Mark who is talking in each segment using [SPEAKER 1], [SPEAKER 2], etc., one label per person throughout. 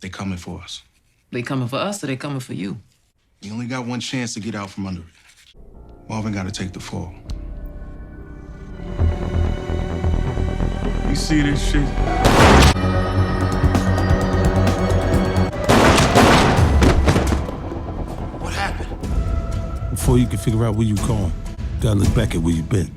[SPEAKER 1] They coming for us.
[SPEAKER 2] They coming for us or they coming for you?
[SPEAKER 1] You only got one chance to get out from under it. Marvin got to take the fall.
[SPEAKER 3] You see this shit?
[SPEAKER 1] What happened?
[SPEAKER 4] Before you can figure out where you're going, you gotta look back at where you've been.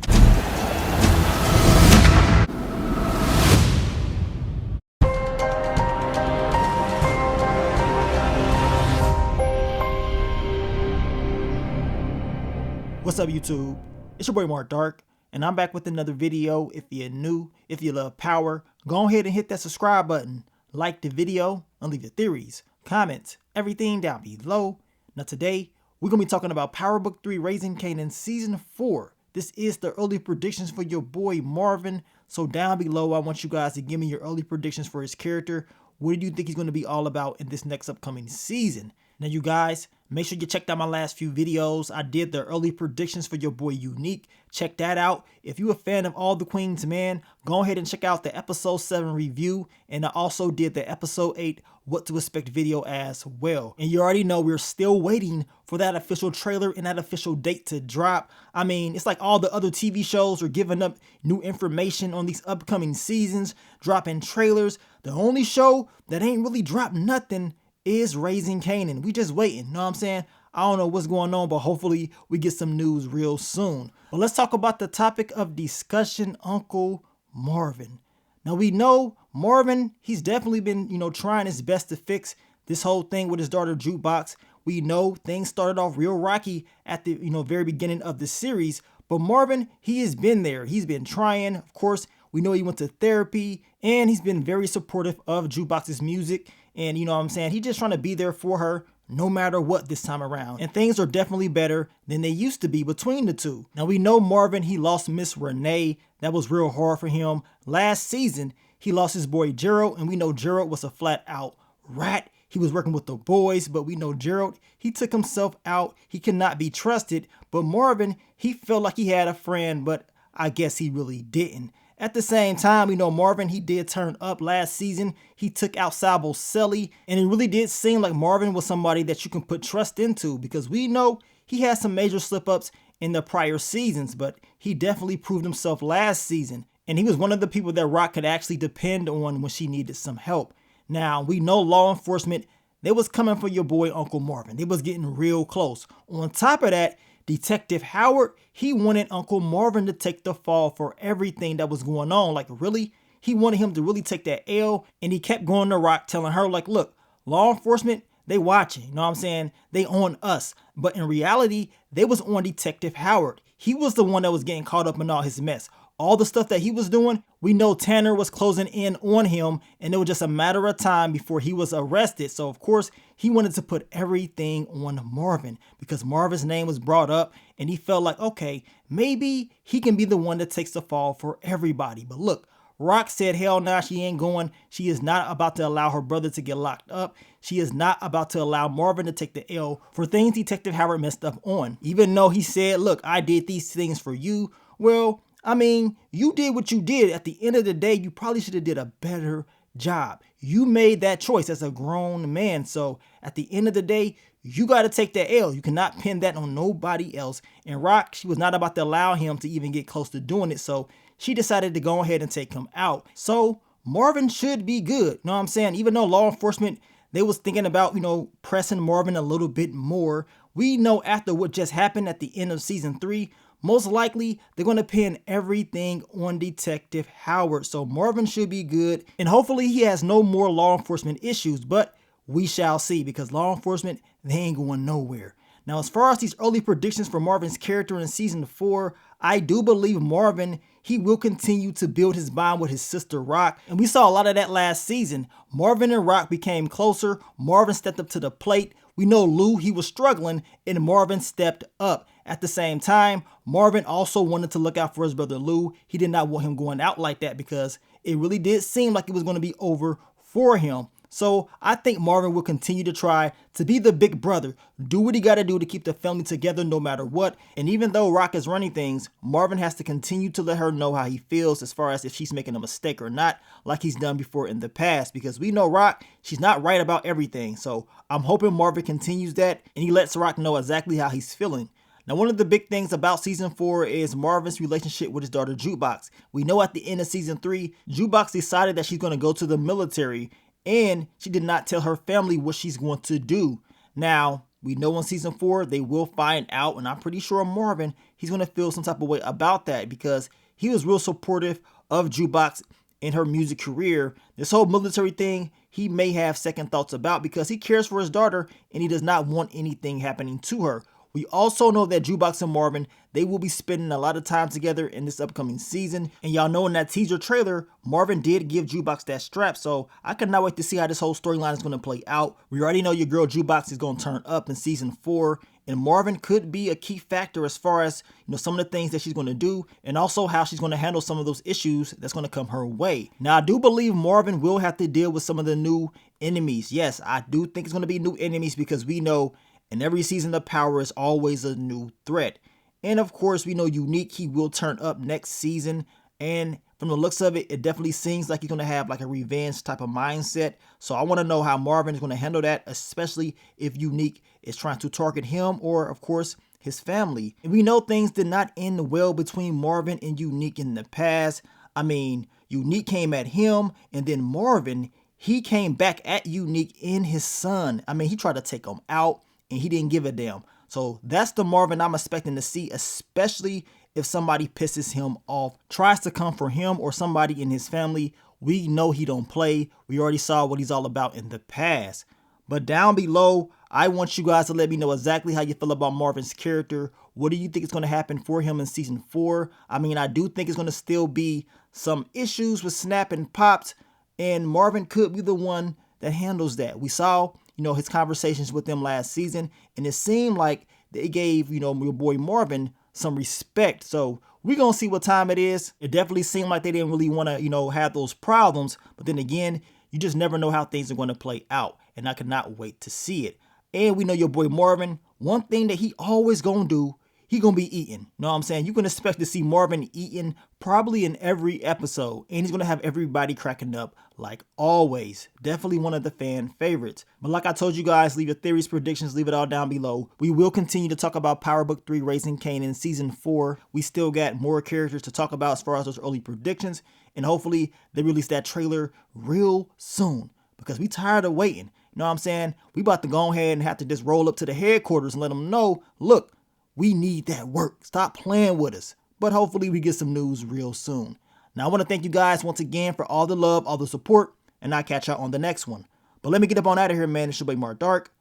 [SPEAKER 5] What's up, YouTube? It's your boy Mark Dark, and I'm back with another video. If you're new, if you love power, go ahead and hit that subscribe button, like the video, and leave your theories, comments, everything down below. Now today, we're going to be talking about Power Book 3 Raising Kanan Season 4. This is the early predictions for your boy Marvin. So down below, I want you guys to give me your early predictions for his character. What do you think he's going to be all about in this next upcoming season? Now you guys, make sure you checked out my last few videos. I did the early predictions for your boy Unique. Check that out. If you're a fan of All the Queen's Men, go ahead and check out the episode 7 review. And I also did the episode 8 what to expect video as well. And you already know we're still waiting for that official trailer and that official date to drop. I mean, it's like all the other TV shows are giving up new information on these upcoming seasons, dropping trailers. The only show that ain't really dropped nothing is Raising Kanan. We just waiting, know what I'm saying? I don't know what's going on, but hopefully we get some news real soon. But let's talk about the topic of discussion, Uncle Marvin. Now we know Marvin, he's definitely been, trying his best to fix this whole thing with his daughter Jukebox. We know things started off real rocky at the, very beginning of the series, but Marvin, he has been there. He's been trying. Of course, we know he went to therapy and he's been very supportive of Jukebox's music. And you know what I'm saying? He's just trying to be there for her no matter what this time around. And things are definitely better than they used to be between the two. Now we know Marvin, he lost Miss Renee. That was real hard for him. Last season, he lost his boy Gerald, and we know Gerald was a flat out rat. He was working with the boys, but we know Gerald, he took himself out. He cannot be trusted. But Marvin, he felt like he had a friend, but I guess he really didn't. At the same time, we know Marvin, he did turn up last season. He took out Sabo Selly, and it really did seem like Marvin was somebody that you can put trust into, because we know he had some major slip-ups in the prior seasons, but he definitely proved himself last season. And he was one of the people that Rock could actually depend on when she needed some help. Now, we know law enforcement, they was coming for your boy Uncle Marvin. They was getting real close. On top of that, Detective Howard, he wanted Uncle Marvin to take the fall for everything that was going on. Like, really? He wanted him to really take that L, and he kept going to Rock, telling her, like, look, law enforcement, they watching, you know what I'm saying? They on us. But in reality, they was on Detective Howard. He was the one that was getting caught up in all his mess. All the stuff that he was doing, we know Tanner was closing in on him, and it was just a matter of time before he was arrested. So of course, he wanted to put everything on Marvin because Marvin's name was brought up, and he felt like, okay, maybe he can be the one that takes the fall for everybody. But look, Rock said, hell nah, she ain't going. She is not about to allow her brother to get locked up. She is not about to allow Marvin to take the L for things Detective Howard messed up on. Even though he said, look, I did these things for you. Well, I mean, you did what you did. At the end of the day, you probably should have did a better job. You made that choice as a grown man. So at the end of the day, you got to take that L. You cannot pin that on nobody else. And Rock, she was not about to allow him to even get close to doing it. So she decided to go ahead and take him out. So Marvin should be good. You know what I'm saying? Even though law enforcement, they was thinking about, pressing Marvin a little bit more. We know after what just happened at the end of season 3, most likely, they're going to pin everything on Detective Howard. So Marvin should be good. And hopefully he has no more law enforcement issues. But we shall see, because law enforcement, they ain't going nowhere. Now, as far as these early predictions for Marvin's character in season 4, I do believe Marvin, he will continue to build his bond with his sister Rock. And we saw a lot of that last season. Marvin and Rock became closer. Marvin stepped up to the plate. We know Lou, he was struggling, and Marvin stepped up. At the same time, Marvin also wanted to look out for his brother Lou. He did not want him going out like that because it really did seem like it was going to be over for him. So I think Marvin will continue to try to be the big brother, do what he got to do to keep the family together no matter what. And even though Rock is running things, Marvin has to continue to let her know how he feels as far as if she's making a mistake or not, like he's done before in the past, because we know Rock, she's not right about everything. So I'm hoping Marvin continues that and he lets Rock know exactly how he's feeling. Now, one of the big things about season 4 is Marvin's relationship with his daughter Jukebox. We know at the end of season 3, Jukebox decided that she's going to go to the military, and she did not tell her family what she's going to do. Now, we know in season 4 they will find out, and I'm pretty sure Marvin, he's going to feel some type of way about that because he was real supportive of Jukebox in her music career. This whole military thing, he may have second thoughts about because he cares for his daughter and he does not want anything happening to her. We also know that Jukebox and Marvin, they will be spending a lot of time together in this upcoming season. And y'all know in that teaser trailer, Marvin did give Jukebox that strap. So I cannot wait to see how this whole storyline is going to play out. We already know your girl Jukebox is going to turn up in season 4. And Marvin could be a key factor as far as, some of the things that she's going to do and also how she's going to handle some of those issues that's going to come her way. Now, I do believe Marvin will have to deal with some of the new enemies. Yes, I do think it's going to be new enemies because we know in every season of Power is always a new threat. And of course, we know Unique, he will turn up next season. And from the looks of it, it definitely seems like he's going to have like a revenge type of mindset. So I want to know how Marvin is going to handle that, especially if Unique is trying to target him or, of course, his family. And we know things did not end well between Marvin and Unique in the past. I mean, Unique came at him and then Marvin, he came back at Unique and his son. I mean, he tried to take him out and he didn't give a damn. So that's the Marvin I'm expecting to see, especially if somebody pisses him off, tries to come for him or somebody in his family. We know he don't play. We already saw what he's all about in the past. But down below, I want you guys to let me know exactly how you feel about Marvin's character. What do you think is going to happen for him in season 4? I mean, I do think it's going to still be some issues with Snap and Pops, and Marvin could be the one that handles that. We saw his conversations with them last season, and it seemed like they gave, your boy Marvin some respect. So we're going to see what time it is. It definitely seemed like they didn't really want to, have those problems. But then again, you just never know how things are going to play out. And I cannot wait to see it. And we know your boy Marvin, one thing that he always going to do, he going to be eating. Know what I'm saying? You can expect to see Marvin eating probably in every episode. And he's going to have everybody cracking up like always. Definitely one of the fan favorites. But like I told you guys, leave your theories, predictions, leave it all down below. We will continue to talk about Power Book 3 Raising Kanan Season 4. We still got more characters to talk about as far as those early predictions. And hopefully they release that trailer real soon because we tired of waiting. You know what I'm saying? We about to go ahead and have to just roll up to the headquarters and let them know, look, we need that work. Stop playing with us. But hopefully we get some news real soon. Now, I want to thank you guys once again for all the love, all the support, and I'll catch y'all on the next one. But let me get up on out of here, man. It's your boy Mark Dark.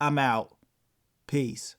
[SPEAKER 5] I'm out. Peace.